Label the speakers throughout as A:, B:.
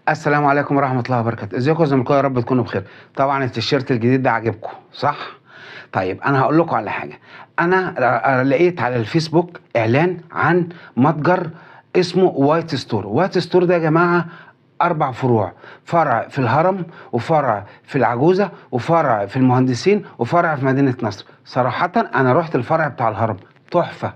A: السلام عليكم ورحمة الله وبركاته، ازيكم يا زملكاويه؟ يا رب تكونوا بخير. طبعًا التيشيرت الجديد ده عاجبكم، صح؟ طيب أنا هاقول لكم على حاجة، أنا لقيت على الفيسبوك إعلان عن متجر اسمه وايت ستور. وايت ستور ده يا جماعة 4 فروع، فرع في الهرم، وفرع في العجوزة، وفرع في المهندسين، وفرع في مدينة نصر. صراحةً أنا رُحت الفرع بتاع الهرم، تحفة،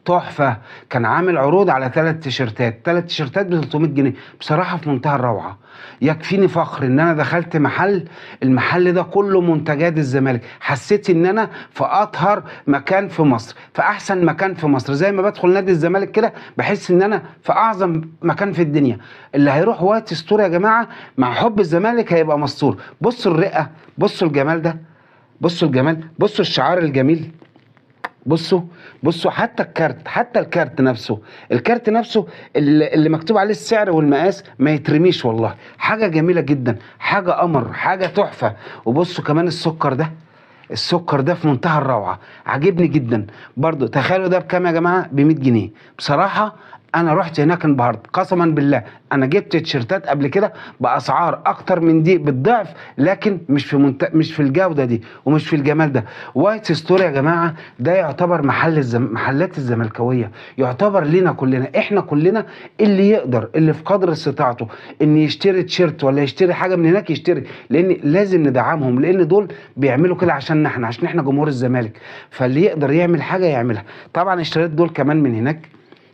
A: تحفة. كان عامل عروض على 3 تيشيرتات، 3 تيشيرتات ب300 جنيه، بصراحة في منتهى الروعة. يكفيني فخر إن أنا دخلت محل، المحل ده كله منتجات الزمالك، حسيت إن أنا في أطهر مكان في مصر، في أحسن مكان في مصر، زي ما بادخل نادي الزمالك كده باحس إن أنا في أعظم مكان في الدنيا. اللي هيروح وايت ستور يا جماعة مع حب الزمالك هيبقى مستور. بصوا الرقة، بصوا الجمال ده، بصوا الجمال، بصوا الشعار الجميل، بصوا، بصوا حتى الكارت، حتى الكارت نفسه، الكارت نفسه اللي مكتوب عليه السعر والمقاس ما يترميش، والله حاجة جميلة جدا، حاجة قمر، حاجة تحفة. وبصوا كمان السكر ده، السكر ده في منتهى الروعة، عاجبني جدا. برضو تخيلوا ده بكام يا جماعة؟ ب100 جنيه. بصراحة انا رحت هناك انبهرت قسما بالله. انا جبت تيشيرتات قبل كده باسعار اكتر من دي بالضعف، لكن مش في الجودة دي ومش في الجمال ده. وايت ستور يا جماعة ده يعتبر محلات الزملكاوية، يعتبر لينا كلنا، احنا كلنا اللي يقدر، اللي في قدر استطاعته ان يشتري تيشيرت ولا يشتري حاجة من هناك يشتري، لان لازم ندعمهم، لان دول بيعملوا كده عشان احنا جمهور الزمالك. فاللي يقدر يعمل حاجة يعملها. طبعا اشتريت دول كمان من هناك،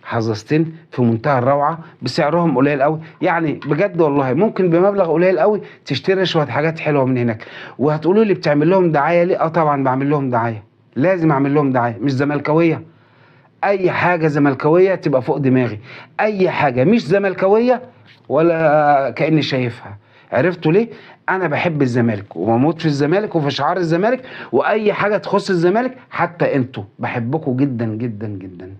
A: حظاظتين في منتهى الروعه، بسعرهم قليل قوي، يعني بجد والله ممكن بمبلغ قليل قوي تشتري شويه حاجات حلوه من هناك. وهتقولوا لي بتعمل لهم دعايه ليه؟ اه طبعا بعمل لهم دعايه، لازم اعمل لهم دعايه، مش زملكاويه. اي حاجه زملكاويه تبقى فوق دماغي، اي حاجه مش زملكاويه ولا كاني شايفها. عرفتوا ليه؟ انا بحب الزمالك وبموت في الزمالك وفي شعار الزمالك، واي حاجه تخص الزمالك، حتى انتوا بحبكم جدا جدا جدا.